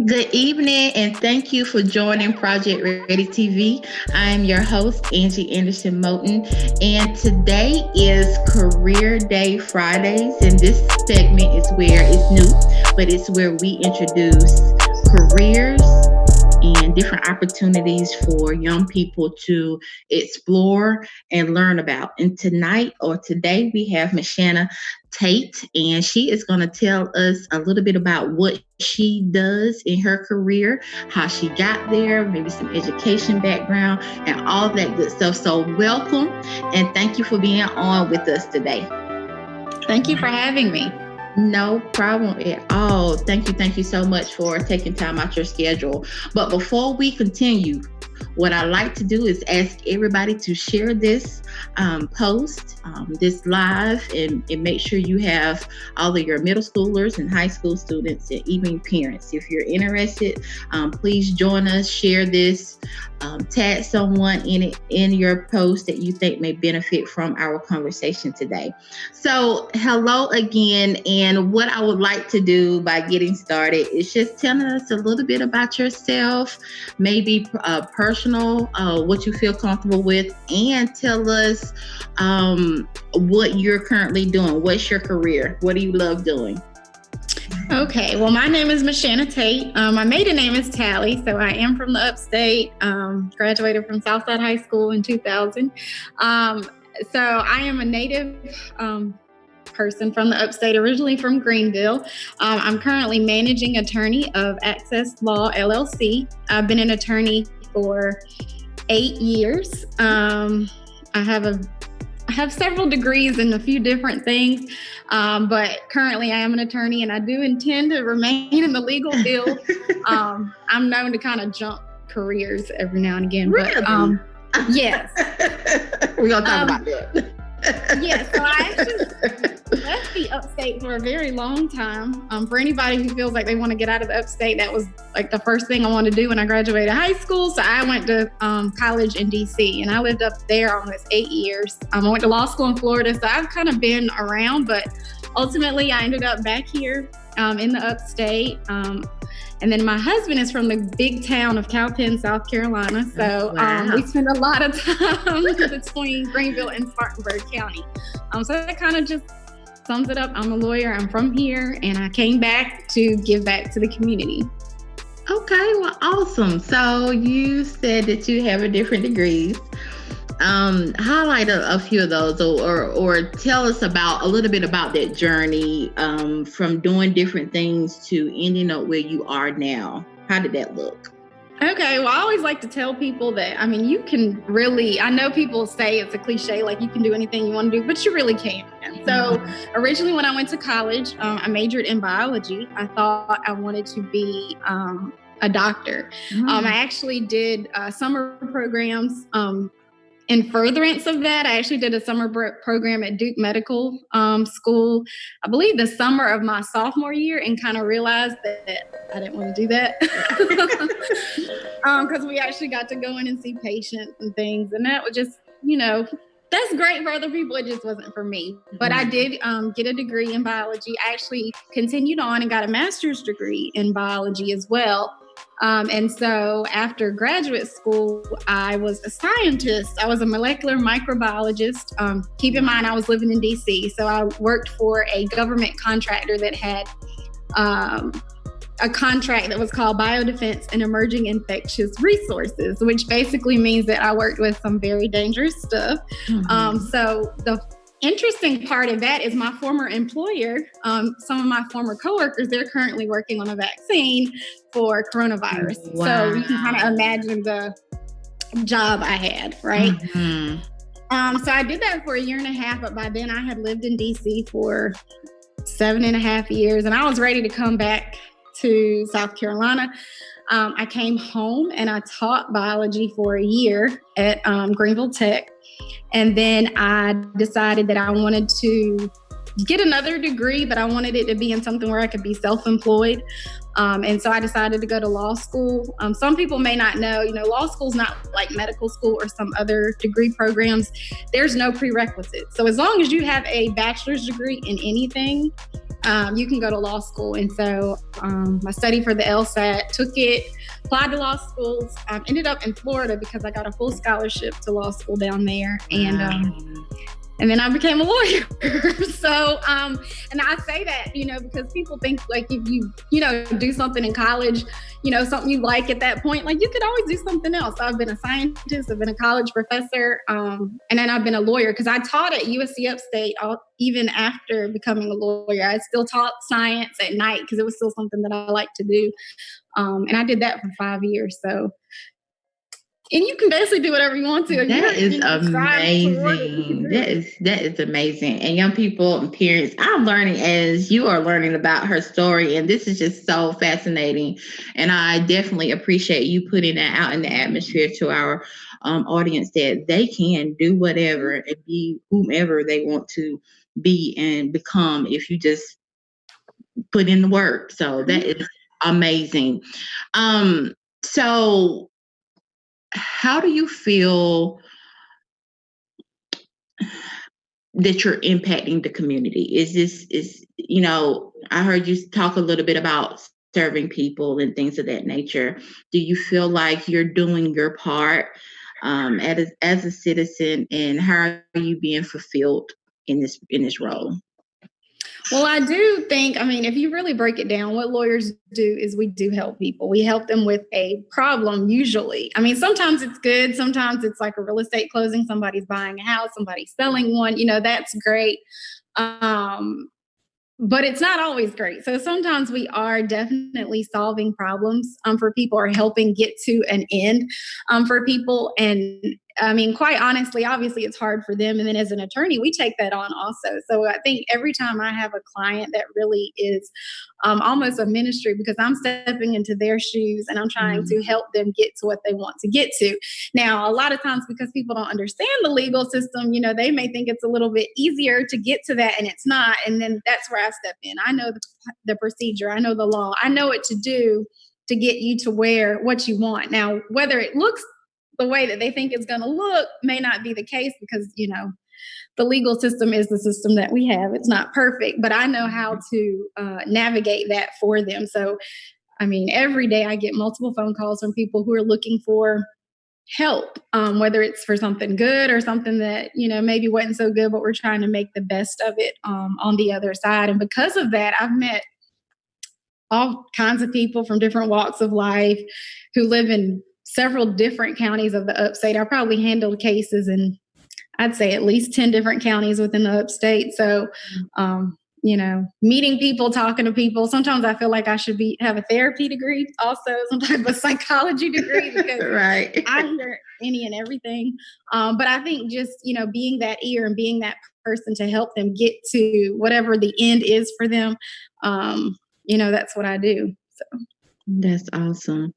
Good evening, and thank you for joining Project Ready TV. I am your host, Angie Anderson Moten, and today is Career Day Fridays. And this segment is where it's new, but it's where we introduce careers and different opportunities for young people to explore and learn about. And tonight or today, we have Michanna Tate, and she is going to tell us a little bit about what she does in her career, how she got there, maybe some education background, and all that good stuff. So, welcome and thank you for being on with us today. Thank you for having me. No problem at all. Thank you so much for taking time out your schedule. But before we continue, what I like to do is ask everybody to share this post, this live, and make sure you have all of your middle schoolers and high school students and even parents. If you're interested, please join us, share this, tag someone in your post that you think may benefit from our conversation today. So hello again, and what I would like to do by getting started is just telling us a little bit about yourself, maybe personal, what you feel comfortable with, and tell us what you're currently doing. What's your career? What do you love doing? Okay, well, my name is Michanna Tate. My maiden name is Tally, so I am from the upstate, graduated from Southside High School in 2000. So I am a native person from the upstate, originally from Greenville. I'm currently managing attorney of Access Law, LLC. I've been an attorney for 8 years. I have several degrees in a few different things, but currently I am an attorney and I do intend to remain in the legal field. I'm known to kind of jump careers every now and again. Really? But yes. We're going to talk about that. Yes, so I actually left the upstate for a very long time. For anybody who feels like they want to get out of the upstate, that was like the first thing I wanted to do when I graduated high school. So I went to college in DC, and I lived up there almost 8 years. I went to law school in Florida, so I've kind of been around, but ultimately I ended up back here in the upstate. And then my husband is from the big town of Cowpen, South Carolina. So we spend a lot of time between Greenville and Spartanburg County. So that kind of just sums it up. I'm a lawyer. I'm from here, and I came back to give back to the community. Okay, well, awesome. So you said that you have different degrees. Highlight a few of those, or tell us about a little bit about that journey from doing different things to ending up where you are now. How did that look? Okay, well, I always like to tell people that, I mean, you can really, I know people say it's a cliche, like you can do anything you want to do, but you really can. So originally when I went to college, I majored in biology. I thought I wanted to be a doctor. I actually did summer programs. In furtherance of that, I actually did a summer program at Duke Medical School, I believe the summer of my sophomore year, and kind of realized that I didn't want to do that because we actually got to go in and see patients and things. And that was just, that's great for other people. It just wasn't for me. But I did get a degree in biology. I actually continued on and got a master's degree in biology as well. And so after graduate school, I was a scientist. I was a molecular microbiologist. Keep in mind, I was living in DC. So I worked for a government contractor that had a contract that was called Biodefense and Emerging Infectious Resources, which basically means that I worked with some very dangerous stuff. So the interesting part of that is my former employer, some of my former coworkers, they're currently working on a vaccine for coronavirus. Wow. So you can kind of imagine the job I had, right? So I did that for a year and a half, but by then I had lived in DC for 7.5 years, and I was ready to come back to South Carolina. I came home and I taught biology for a year at Greenville Tech. And then I decided that I wanted to get another degree, but I wanted it to be in something where I could be self-employed. And so I decided to go to law school. Some people may not know, law school's not like medical school or some other degree programs. There's no prerequisites. So as long as you have a bachelor's degree in anything, you can go to law school. And so I studied for the LSAT, took it, applied to law schools, ended up in Florida because I got a full scholarship to law school down there. And then I became a lawyer. So, and I say that, because people think like if you do something in college, something you like at that point, like you could always do something else. So I've been a scientist, I've been a college professor, and then I've been a lawyer because I taught at USC Upstate even after becoming a lawyer. I still taught science at night because it was still something that I like to do. And I did that for 5 years. So, and you can basically do whatever you want to. That is amazing. That is amazing. And young people and parents, I'm learning as you are learning about her story. And this is just so fascinating. And I definitely appreciate you putting that out in the atmosphere to our audience that they can do whatever and be whomever they want to be and become if you just put in the work. So that is amazing. So how do you feel that you're impacting the community? I heard you talk a little bit about serving people and things of that nature. Do you feel like you're doing your part as a citizen, and how are you being fulfilled in this role? Well, I do think, if you really break it down, what lawyers do is we do help people. We help them with a problem, usually. Sometimes it's good. Sometimes it's like a real estate closing. Somebody's buying a house, somebody's selling one. That's great. But it's not always great. So sometimes we are definitely solving problems for people or helping get to an end for people. And quite honestly, obviously it's hard for them. And then as an attorney, we take that on also. So I think every time I have a client that really is almost a ministry because I'm stepping into their shoes and I'm trying to help them get to what they want to get to. Now, a lot of times because people don't understand the legal system, they may think it's a little bit easier to get to that and it's not. And then that's where I step in. I know the procedure. I know the law. I know what to do to get you to what you want. Now, whether it looks the way that they think it's going to look may not be the case because, the legal system is the system that we have. It's not perfect, but I know how to navigate that for them. So, every day I get multiple phone calls from people who are looking for help, whether it's for something good or something that, maybe wasn't so good, but we're trying to make the best of it on the other side. And because of that, I've met all kinds of people from different walks of life who live in several different counties of the upstate. I probably handled cases in, I'd say, at least 10 different counties within the upstate. So, meeting people, talking to people. Sometimes I feel like I should have a therapy degree, also some type of psychology degree because right. I hear any and everything. But I think just, being that ear and being that person to help them get to whatever the end is for them, that's what I do. So. That's awesome.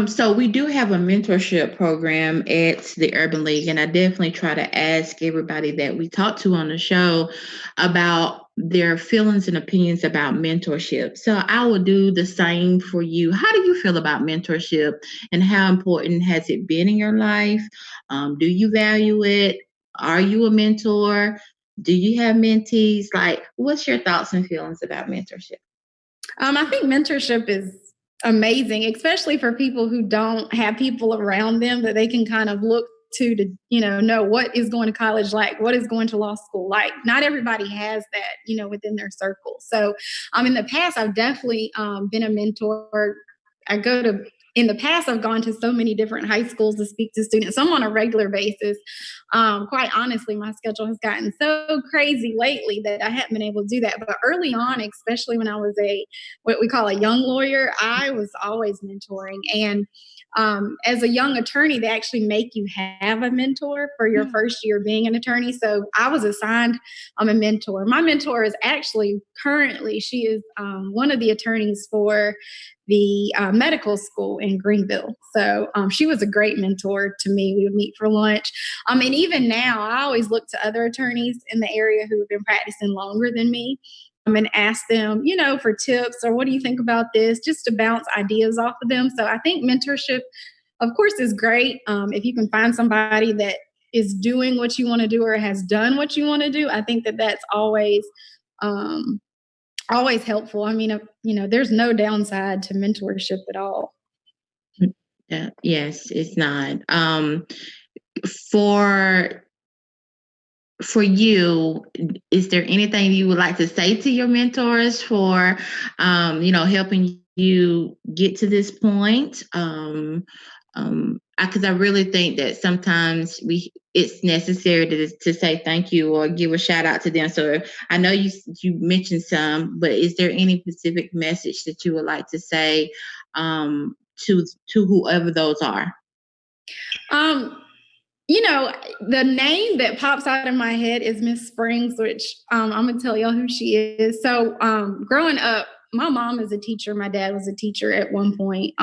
So we do have a mentorship program at the Urban League, and I definitely try to ask everybody that we talk to on the show about their feelings and opinions about mentorship. So I will do the same for you. How do you feel about mentorship, and how important has it been in your life? Do you value it? Are you a mentor? Do you have mentees? Like, what's your thoughts and feelings about mentorship? I think mentorship is amazing, especially for people who don't have people around them that they can kind of look to know what is going to college like, what is going to law school like. Not everybody has that, within their circle. So in the past, I've definitely been a mentor. In the past, I've gone to so many different high schools to speak to students. So I'm on a regular basis. Quite honestly, my schedule has gotten so crazy lately that I haven't been able to do that. But early on, especially when I was what we call a young lawyer, I was always mentoring. And as a young attorney, they actually make you have a mentor for your first year being an attorney. So I was assigned a mentor. My mentor is actually she is one of the attorneys for the medical school in Greenville. So she was a great mentor to me. We would meet for lunch. And even now, I always look to other attorneys in the area who have been practicing longer than me and ask them, for tips or what do you think about this, just to bounce ideas off of them. So I think mentorship, of course, is great. If you can find somebody that is doing what you want to do or has done what you want to do, I think that that's always always helpful. I mean, there's no downside to mentorship at all. Yes, it's not. For you, is there anything you would like to say to your mentors for, helping you get to this point? Because I really think that sometimes it's necessary to say thank you or give a shout out to them. So I know you mentioned some, but is there any specific message that you would like to say to whoever those are? The name that pops out in my head is Miss Springs, which I'm going to tell y'all who she is. So growing up, my mom is a teacher. My dad was a teacher at one point.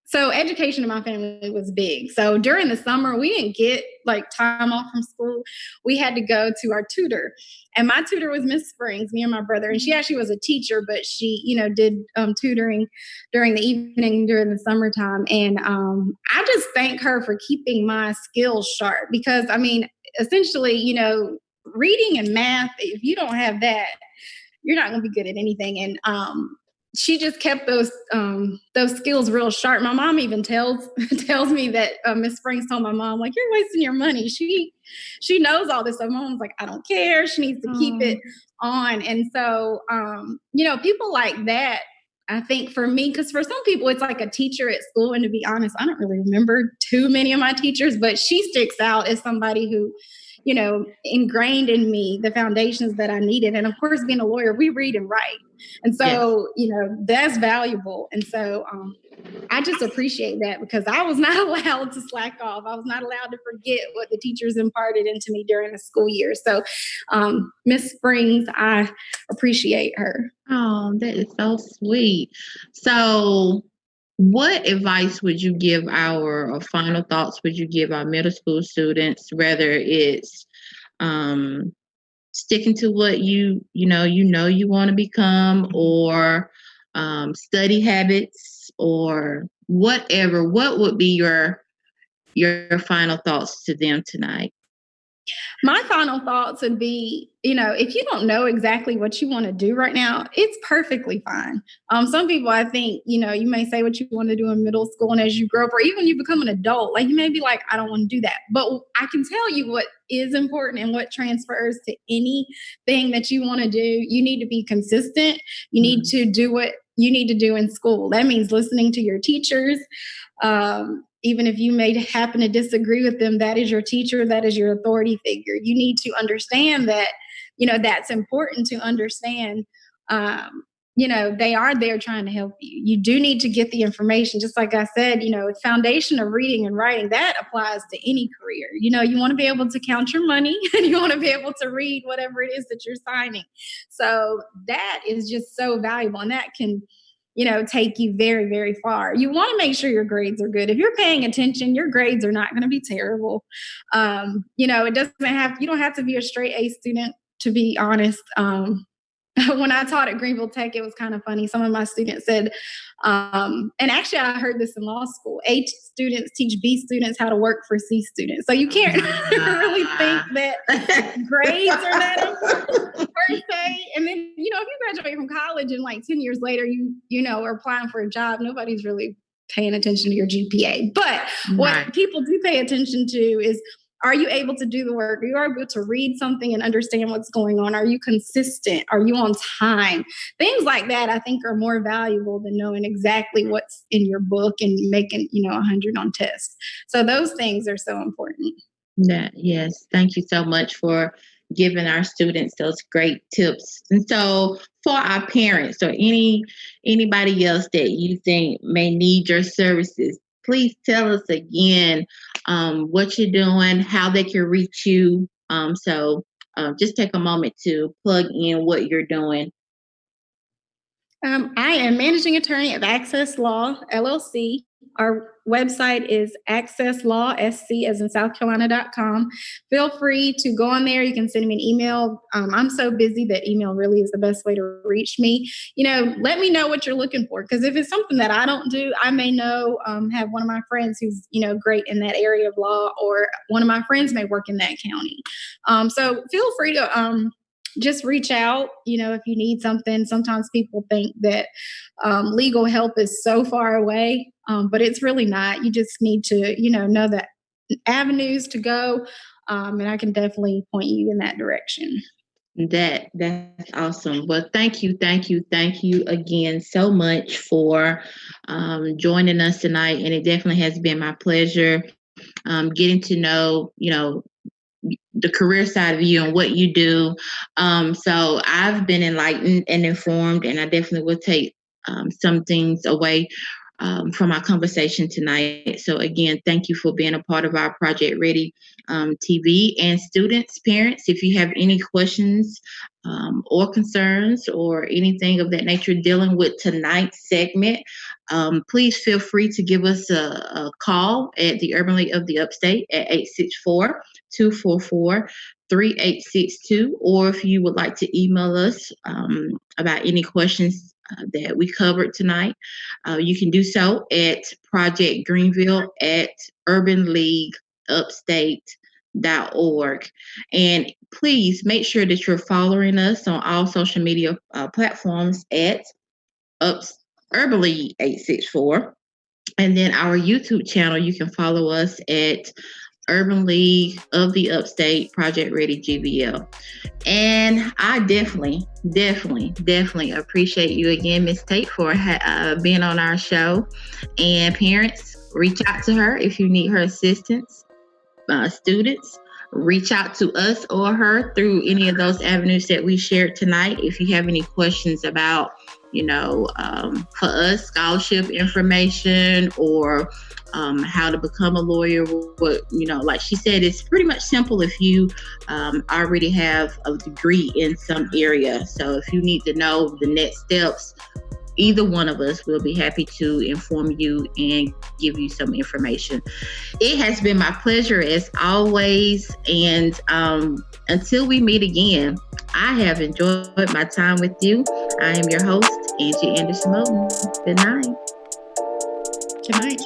So education in my family was big. So during the summer, we didn't get like time off from school. We had to go to our tutor. And my tutor was Miss Springs, me and my brother. And she actually was a teacher, but she, did tutoring during the evening, during the summertime. And I just thank her for keeping my skills sharp because, essentially, reading and math, if you don't have that, you're not going to be good at anything. And she just kept those skills real sharp. My mom even tells me that Miss Springs told my mom, like, you're wasting your money. She knows all this. So mom's like, I don't care. She needs to keep it on. And so, people like that, I think for me, because for some people, it's like a teacher at school. And to be honest, I don't really remember too many of my teachers, but she sticks out as somebody who, ingrained in me the foundations that I needed. And of course, being a lawyer, we read and write. And so, yes, that's valuable. And so I just appreciate that because I was not allowed to slack off. I was not allowed to forget what the teachers imparted into me during the school year. So Miss Springs, I appreciate her. Oh, that is so sweet. So what advice would you give or final thoughts would you give our middle school students, whether it's sticking to what you want to become or study habits or whatever? What would be your final thoughts to them tonight? My final thoughts would be, if you don't know exactly what you want to do right now, it's perfectly fine. Some people, I think, you may say what you want to do in middle school, and as you grow up or even you become an adult, like you may be like, I don't want to do that. But I can tell you what is important and what transfers to anything that you want to do. You need to be consistent. You need to do what you need to do in school. That means listening to your teachers. Even if you may happen to disagree with them, that is your teacher, that is your authority figure. You need to understand that, that's important to understand. They are there trying to help you. You do need to get the information. Just like I said, the foundation of reading and writing, that applies to any career. You want to be able to count your money and you want to be able to read whatever it is that you're signing. So that is just so valuable. And that can take you very, very far. You want to make sure your grades are good. If you're paying attention, your grades are not going to be terrible. You don't have to be a straight A student, to be honest. When I taught at Greenville Tech, it was kind of funny. Some of my students said, and actually I heard this in law school, A students teach B students how to work for C students. So you can't really think that grades are that important per se. And then, if you graduate from college and like 10 years later, you are applying for a job, nobody's really paying attention to your GPA. But what people do pay attention to is, are you able to do the work? Are you able to read something and understand what's going on? Are you consistent? Are you on time? Things like that, I think, are more valuable than knowing exactly what's in your book and making, 100 on tests. So those things are so important. Yes. Thank you so much for giving our students those great tips. And so for our parents or anybody else that you think may need your services, please tell us again what you're doing, how they can reach you. So just take a moment to plug in what you're doing. I am managing attorney of Access Law, LLC. Our website is accesslawsc as in SouthCarolina.com. Feel free to go on there. You can send me an email. I'm so busy that email really is the best way to reach me. Let me know what you're looking for. Because if it's something that I don't do, I may have one of my friends who's, great in that area of law, or one of my friends may work in that county. So feel free to just reach out, if you need something. Sometimes people think that legal help is so far away, but it's really not. You just need to, know that avenues to go, and I can definitely point you in that direction. That's awesome. Well, thank you again so much for joining us tonight, and it definitely has been my pleasure getting to know the career side of you and what you do. So I've been enlightened and informed, and I definitely will take some things away from our conversation tonight. So again, thank you for being a part of our Project Ready TV. And students, parents, if you have any questions or concerns or anything of that nature dealing with tonight's segment, please feel free to give us a call at the Urban League of the Upstate at 864-244-3862. Or if you would like to email us about any questions that we covered tonight, you can do so at projectgreenville@urbanleagueupstate.org. And please make sure that you're following us on all social media platforms at Urban League 864. And then our YouTube channel, you can follow us at Urban League of the Upstate Project Ready GVL. And I definitely appreciate you again, Miss Tate, for being on our show. And parents, reach out to her if you need her assistance. Students, reach out to us or her through any of those avenues that we shared tonight. If you have any questions about, for us, scholarship information or how to become a lawyer, like she said, it's pretty much simple if you already have a degree in some area. So if you need to know the next steps, either one of us will be happy to inform you and give you some information. It has been my pleasure as always. And until we meet again, I have enjoyed my time with you. I am your host, Angie Anderson Moten. Good night. Good night.